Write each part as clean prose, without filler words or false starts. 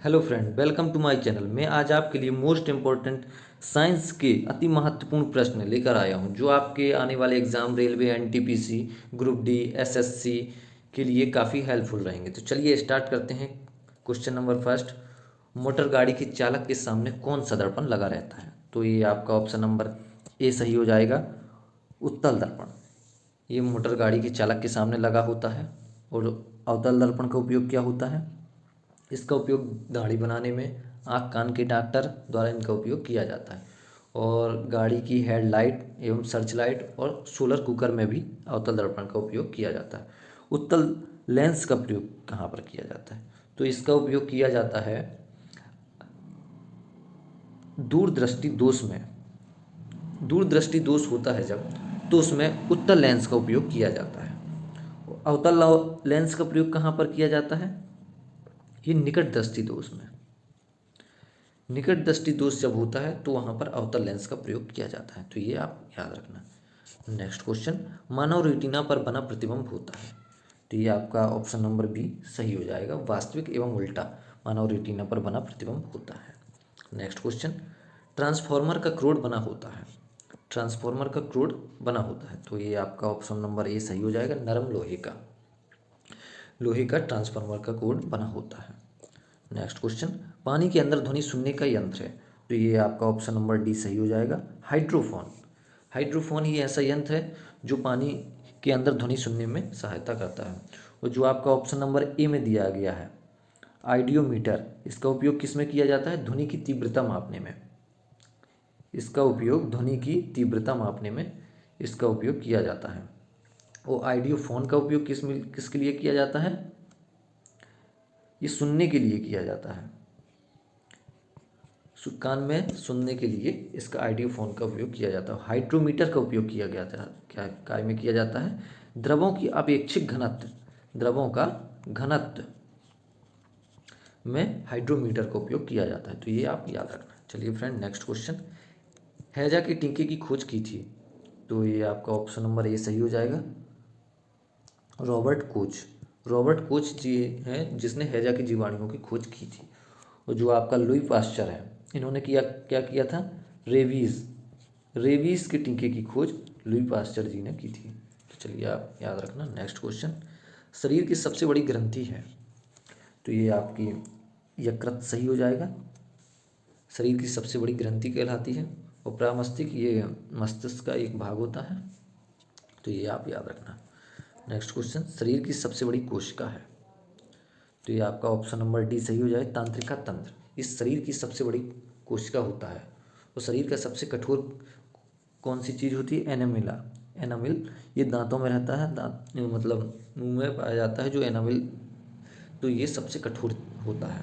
Hello friend, welcome to my channel. मैं आज आपके लिए मोस्ट इम्पोर्टेंट साइंस के अति महत्वपूर्ण प्रश्न लेकर आया हूं, जो आपके आने वाले exam railway, NTPC, group D, SSC के लिए काफ़ी हेल्पफुल रहेंगे। तो चलिए स्टार्ट करते हैं। क्वेश्चन नंबर फर्स्ट, मोटर गाड़ी के चालक के सामने कौन सा दर्पण लगा रहता है? तो ये आपका ऑप्शन नंबर ए सही हो जाएगा, उत्तल दर्पण। ये मोटर गाड़ी के चालक के सामने लगा होता है। और अवतल दर्पण का उपयोग क्या होता है? इसका उपयोग दाढ़ी बनाने में, आँख कान के डॉक्टर द्वारा इनका उपयोग किया जाता है। और गाड़ी की हेडलाइट एवं सर्च लाइट और सोलर कुकर में भी अवतल दर्पण का उपयोग किया जाता है। उत्तल लेंस का प्रयोग कहाँ पर किया जाता है? तो इसका उपयोग किया जाता है दूरदृष्टि दोष में। दूरदृष्टि दोष होता है जब, तो उसमें उत्तल लेंस का उपयोग किया जाता है। अवतल लेंस का प्रयोग कहाँ पर किया जाता है? ये निकट दृष्टि दोष में। निकट दृष्टि दोष जब होता है तो वहाँ पर अवतल लेंस का प्रयोग किया जाता है। तो ये आप याद रखना। नेक्स्ट क्वेश्चन, मानव रेटिना पर बना प्रतिबिंब होता है? तो ये आपका ऑप्शन नंबर बी सही हो जाएगा, वास्तविक एवं उल्टा मानव रेटिना पर बना प्रतिबिंब होता है। नेक्स्ट क्वेश्चन, ट्रांसफॉर्मर का क्रोड बना होता है? ट्रांसफॉर्मर का क्रोड बना होता है, तो ये आपका ऑप्शन नंबर ए सही हो जाएगा, नरम लोहे का। लोहे का ट्रांसफार्मर का कोड बना होता है। नेक्स्ट क्वेश्चन, पानी के अंदर ध्वनि सुनने का यंत्र है? तो ये आपका ऑप्शन नंबर डी सही हो जाएगा, हाइड्रोफोन। हाइड्रोफोन ही ऐसा यंत्र है जो पानी के अंदर ध्वनि सुनने में सहायता करता है। और जो आपका ऑप्शन नंबर ए में दिया गया है, आइडियोमीटर, इसका उपयोग किस में किया जाता है? ध्वनि की तीव्रता मापने में। इसका उपयोग ध्वनि की तीव्रता मापने में इसका उपयोग किया जाता है। और आइडियोफोन का उपयोग किसके लिए किया जाता है? ये सुनने के लिए किया जाता है। कान में सुनने के लिए इसका आइडियोफोन का उपयोग किया जाता है। हाइड्रोमीटर का उपयोग किया गया था, क्या काय में किया जाता है? द्रवों की अपेक्षिक घनत्व, द्रवों का घनत्व में हाइड्रोमीटर का उपयोग किया जाता है। तो ये आप याद रखना। चलिए फ्रेंड, नेक्स्ट क्वेश्चन, हैजा के टीके की खोज की थी? तो ये आपका ऑप्शन नंबर ए सही हो जाएगा, रॉबर्ट कोच। रॉबर्ट कोच जी हैं जिसने हैजा के जीवाणुओं की खोज की थी। और जो आपका लुई पास्चर है, इन्होंने क्या किया था? रेबीज़, रेबीज़ के टीके की खोज लुई पास्चर जी ने की थी। तो चलिए आप याद रखना। नेक्स्ट क्वेश्चन, शरीर की सबसे बड़ी ग्रंथि है? तो ये आपकी यकृत सही हो जाएगा। शरीर की सबसे बड़ी ग्रंथि कहलाती है। और प्रामस्तिक, ये मस्तिष्क का एक भाग होता है। तो ये आप याद रखना। नेक्स्ट क्वेश्चन, शरीर की सबसे बड़ी कोशिका है? तो ये आपका ऑप्शन नंबर डी सही हो जाए, तांत्रिका तंत्र। इस शरीर की सबसे बड़ी कोशिका होता है। और शरीर का सबसे कठोर कौन सी चीज़ होती है? एनामिला। एनामिल, ये दांतों में रहता है, दांत मतलब मुंह में पाया जाता है जो एनामिल। तो ये सबसे कठोर होता है,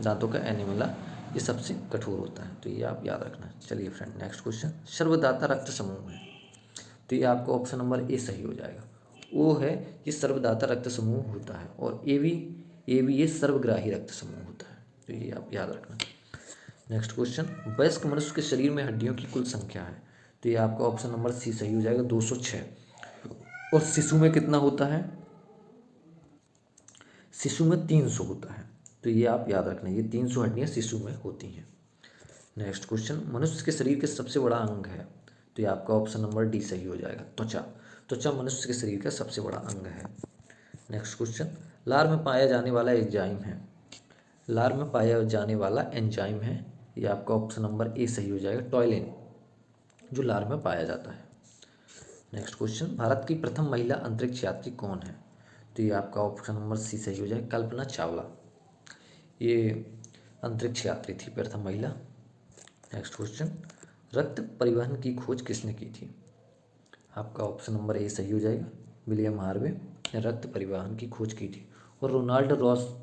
दांतों का एनामिला ये सबसे कठोर होता है। तो ये आप याद रखना। चलिए फ्रेंड, नेक्स्ट क्वेश्चन, सर्वदाता रक्त समूह है? तो ये आपका ऑप्शन नंबर ए सही हो जाएगा। ओ है, ये सर्वदाता रक्त समूह होता है। और ए भी ये सर्वग्राही रक्त समूह होता है। तो ये आप याद रखना। नेक्स्ट क्वेश्चन, वयस्क मनुष्य के शरीर में हड्डियों की कुल संख्या है? तो ये आपका ऑप्शन नंबर सी सही हो जाएगा, 206। और शिशु में कितना होता है? शिशु में 300 होता है। तो ये आप याद रखना, ये 300 हड्डियाँ शिशु में होती हैं। नेक्स्ट क्वेश्चन, मनुष्य के शरीर के सबसे बड़ा अंग है? तो ये आपका ऑप्शन नंबर डी सही हो जाएगा, त्वचा। त्वचा मनुष्य के शरीर का सबसे बड़ा अंग है। नेक्स्ट क्वेश्चन, लार में पाया जाने वाला एंजाइम है? लार में पाया जाने वाला एंजाइम है, ये आपका ऑप्शन नंबर ए सही हो जाएगा, टॉयलिन, जो लार में पाया जाता है। नेक्स्ट क्वेश्चन, भारत की प्रथम महिला अंतरिक्ष यात्री कौन है? तो ये आपका ऑप्शन नंबर सी सही हो जाएगा, कल्पना चावला। ये अंतरिक्ष यात्री थी, प्रथम महिला। नेक्स्ट क्वेश्चन, रक्त परिवहन की खोज किसने की थी? आपका ऑप्शन नंबर ए सही हो जाएगा, विलियम हार्वे ने रक्त परिवहन की खोज की थी। और रोनाल्ड रॉस,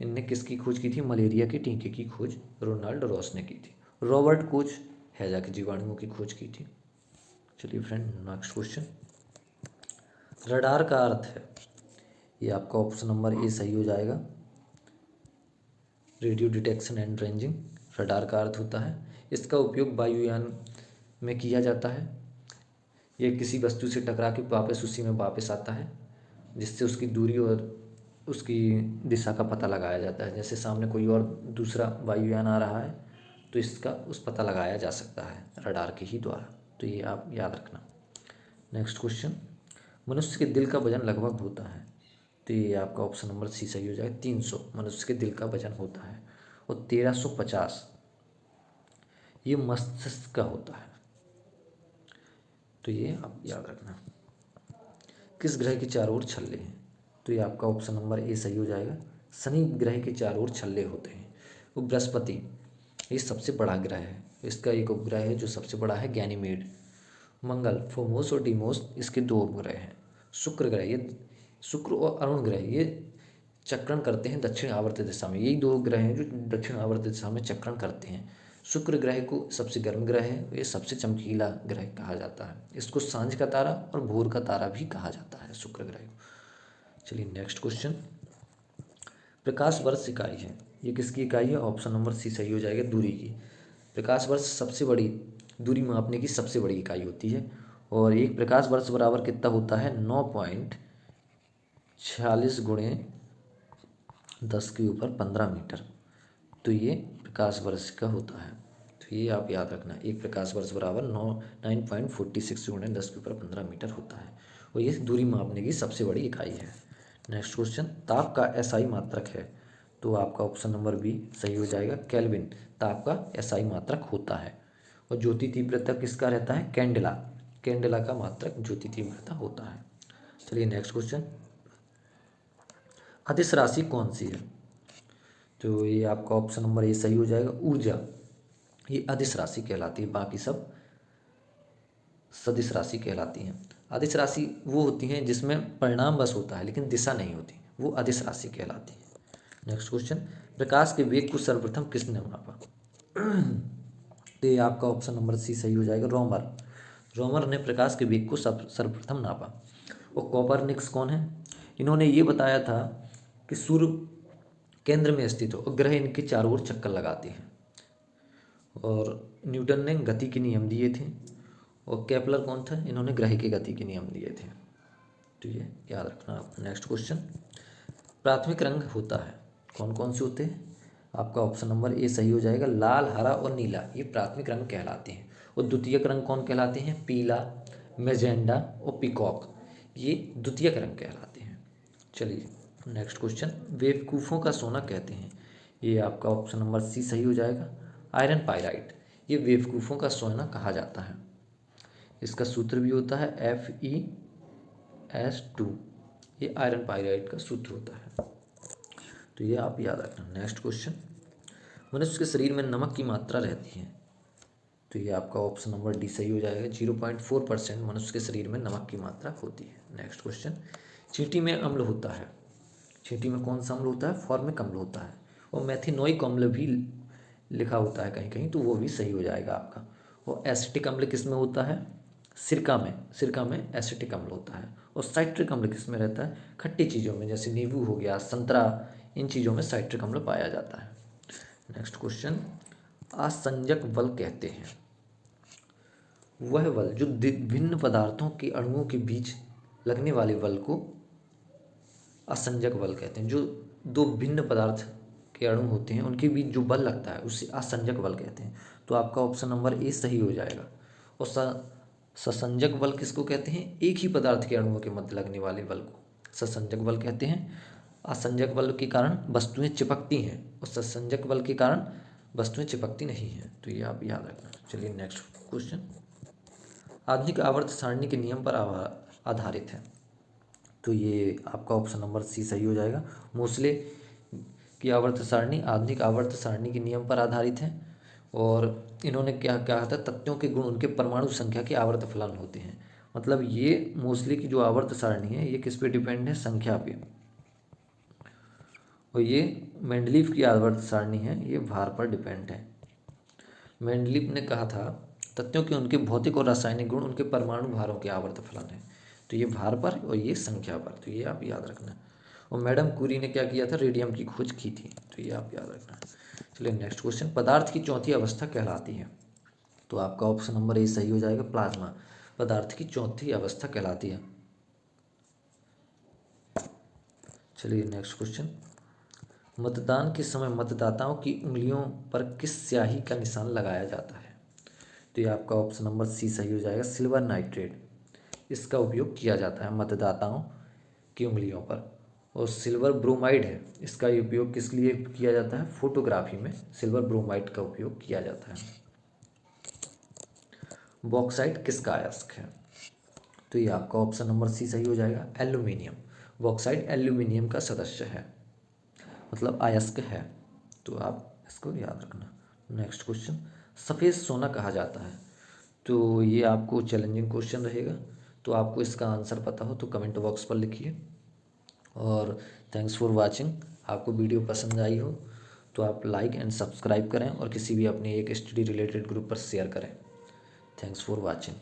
इनने किसकी खोज की थी? मलेरिया के टीके की खोज रोनाल्ड रॉस ने की थी। रॉबर्ट कोच हैजा के जीवाणुओं की खोज की थी। चलिए फ्रेंड, नेक्स्ट क्वेश्चन, रडार का अर्थ है? ये आपका ऑप्शन नंबर ए सही हो जाएगा, radio detection and ranging. Radar का अर्थ होता है, इसका उपयोग वायुयान में किया जाता है। ये किसी वस्तु से टकरा के वापस उसी में वापस आता है, जिससे उसकी दूरी और उसकी दिशा का पता लगाया जाता है। जैसे सामने कोई और दूसरा वायुयान आ रहा है तो इसका उस पता लगाया जा सकता है रडार के ही द्वारा। तो ये आप याद रखना। नेक्स्ट क्वेश्चन, मनुष्य के दिल का वजन लगभग होता है। तो ये आपका ऑप्शन नंबर सी सही हो जाएगा। 300 मनुष्य के दिल का वजन होता है और 1350 ये मस्तिष्क का होता है। तो ये आप याद रखना। किस ग्रह के चारों ओर छल्ले हैं? तो ये आपका ऑप्शन नंबर ए सही हो जाएगा। शनि ग्रह के चारों ओर छल्ले होते हैं। वो बृहस्पति ये सबसे बड़ा ग्रह है, इसका एक उपग्रह है जो सबसे बड़ा है गैनीमेड। मंगल, फोमोस और डीमोस इसके दो उपग्रह हैं। शुक्र ग्रह ये शुक्र और अरुण ग्रह ये चक्रण करते हैं दक्षिण आवर्त दिशा में। यही दो ग्रह हैं जो दक्षिण आवर्त दिशा में चक्रण करते हैं। शुक्र ग्रह को सबसे गर्म ग्रह है, ये सबसे चमकीला ग्रह कहा जाता है। इसको सांझ का तारा और भोर का तारा भी कहा जाता है शुक्र ग्रह को। चलिए नेक्स्ट क्वेश्चन, प्रकाश वर्ष इकाई है, ये किसकी इकाई है? ऑप्शन नंबर सी सही हो जाएगा, दूरी की। प्रकाश वर्ष सबसे बड़ी दूरी मापने की सबसे बड़ी इकाई होती है और एक प्रकाश वर्ष बराबर कितना होता है? 9.46 गुणे 10 के ऊपर 15 मीटर। तो ये प्रकाश वर्ष का होता है। तो ये आप याद रखना, एक प्रकाश वर्ष बराबर 9.46 गुणे 10 के ऊपर 15 मीटर होता है और ये दूरी मापने की सबसे बड़ी इकाई है। नेक्स्ट क्वेश्चन, ताप का एसआई मात्रक है। तो आपका ऑप्शन नंबर बी सही हो जाएगा, केल्विन ताप का एसआई मात्रक होता है। और ज्योति तीव्रता किसका रहता है? कैंडेला, कैंडेला का मात्रक ज्योति तीव्रता होता है। चलिए नेक्स्ट क्वेश्चन, अदिश राशि कौन सी है? तो ये आपका ऑप्शन नंबर ए सही हो जाएगा, ऊर्जा ये अदिश राशि कहलाती है, बाकी सब सदिश राशि कहलाती हैं। अदिश राशि वो होती हैं जिसमें परिणाम बस होता है लेकिन दिशा नहीं होती, वो अदिश राशि कहलाती है। नेक्स्ट क्वेश्चन, प्रकाश के वेग को सर्वप्रथम किसने मापा? तो ये आपका ऑप्शन नंबर सी सही हो जाएगा, रोमर। रोमर ने प्रकाश के वेग को सर्वप्रथम नापा। और कोपरनिकस कौन है? इन्होंने ये बताया था कि सूर्य केंद्र में स्थित हो और ग्रह इनके चारों ओर चक्कर लगाते हैं। और न्यूटन ने गति के नियम दिए थे और केपलर कौन था? इन्होंने ग्रह के गति के नियम दिए थे। तो ये याद रखना आप। नेक्स्ट क्वेश्चन, प्राथमिक रंग होता है, कौन कौन से होते हैं? आपका ऑप्शन नंबर ए सही हो जाएगा, लाल, हरा और नीला ये प्राथमिक रंग कहलाते हैं। और द्वितीयक रंग कौन कहलाते हैं? पीला, मैजेंडा और पीकॉक ये द्वितीयक रंग कहलाते हैं। चलिए नेक्स्ट क्वेश्चन, बेवकूफ़ों का सोना कहते हैं। ये आपका ऑप्शन नंबर सी सही हो जाएगा, आयरन पाइराइट ये बेवकूफ़ों का सोना कहा जाता है। इसका सूत्र भी होता है FeS2, ये आयरन पाइराइट का सूत्र होता है। तो ये आप याद रखना। नेक्स्ट क्वेश्चन, मनुष्य के शरीर में नमक की मात्रा रहती है। तो ये आपका ऑप्शन नंबर डी सही हो जाएगा, 0.4% मनुष्य के शरीर में नमक की मात्रा होती है। नेक्स्ट क्वेश्चन, चींटी में अम्ल होता है। चींटी में कौन सा अम्ल होता है? फॉर्मिक अम्ल होता है। और मेथिनोइक अम्ल भी लिखा होता है कहीं कहीं, तो वो भी सही हो जाएगा आपका। और एसिटिक अम्ल किस में होता है? सिरका में, सिरका में एसिटिक अम्ल होता है। और साइट्रिक अम्ल किस में रहता है? खट्टी चीज़ों में, जैसे नींबू हो गया, संतरा, इन चीज़ों में साइट्रिक अम्ल पाया जाता है। नेक्स्ट क्वेश्चन, आसंजक बल कहते हैं वह बल जो भिन्न पदार्थों के अणुओं के बीच लगने वाले बल को आसंजक बल कहते हैं। जो दो भिन्न पदार्थ के अणु होते हैं उनके बीच जो बल लगता है उसे आसंजक बल कहते हैं। तो आपका ऑप्शन नंबर ए सही हो जाएगा। और ससंजक बल किसको कहते हैं? एक ही पदार्थ के अणुओं के मध्य लगने वाले बल को ससंजक बल कहते हैं। आसंजक बल के कारण वस्तुएं चिपकती हैं और ससंजक बल के कारण वस्तुएं चिपकती नहीं हैं। तो ये आप याद रखना। चलिए नेक्स्ट क्वेश्चन, आधुनिक आवर्त सारणी के नियम पर आधारित है। तो ये आपका ऑप्शन नंबर सी सही हो जाएगा, मोसले की आवर्त सारणी आधुनिक आवर्त सारणी के नियम पर आधारित है। और इन्होंने क्या कहा था? तत्वों के गुण उनके परमाणु संख्या के आवर्त फलन होते हैं। मतलब ये मोसले की जो आवर्त सारणी है ये किस पे डिपेंड है? संख्या पे। और ये मेंडलीव की आवर्त सारणी है, ये भार पर डिपेंड है। मेंडलीव ने कहा था तत्वों के उनके भौतिक और रासायनिक गुण उनके परमाणु भारों के आवर्त फलन है। तो ये भार पर और ये संख्या पर, तो ये आप याद रखना। और मैडम कुरी ने क्या किया था? रेडियम की खोज की थी। तो ये आप याद रखना। चलिए नेक्स्ट क्वेश्चन, पदार्थ की चौथी अवस्था कहलाती है। तो आपका ऑप्शन नंबर ए सही हो जाएगा, प्लाज्मा पदार्थ की चौथी अवस्था कहलाती है। चलिए नेक्स्ट क्वेश्चन, मतदान के समय मतदाताओं की उंगलियों पर किस स्याही का निशान लगाया जाता है? तो ये आपका ऑप्शन नंबर सी सही हो जाएगा, सिल्वर नाइट्रेट। इसका उपयोग किया जाता है मतदाताओं की उंगलियों पर। और सिल्वर ब्रोमाइड है, इसका उपयोग किस लिए किया जाता है? फोटोग्राफी में सिल्वर ब्रोमाइड का उपयोग किया जाता है। बॉक्साइट किसका अयस्क है? तो ये आपका ऑप्शन नंबर सी सही हो जाएगा, एल्यूमिनियम। बॉक्साइट एल्यूमिनियम का सदस्य है, मतलब अयस्क है। तो आप इसको याद रखना। नेक्स्ट क्वेश्चन, सफ़ेद सोना कहा जाता है। तो ये आपको चैलेंजिंग क्वेश्चन रहेगा, तो आपको इसका आंसर पता हो तो कमेंट बॉक्स पर लिखिए। और थैंक्स फॉर वाचिंग। आपको वीडियो पसंद आई हो तो आप लाइक एंड सब्सक्राइब करें और किसी भी अपने एक स्टडी रिलेटेड ग्रुप पर शेयर करें। Thanks for watching.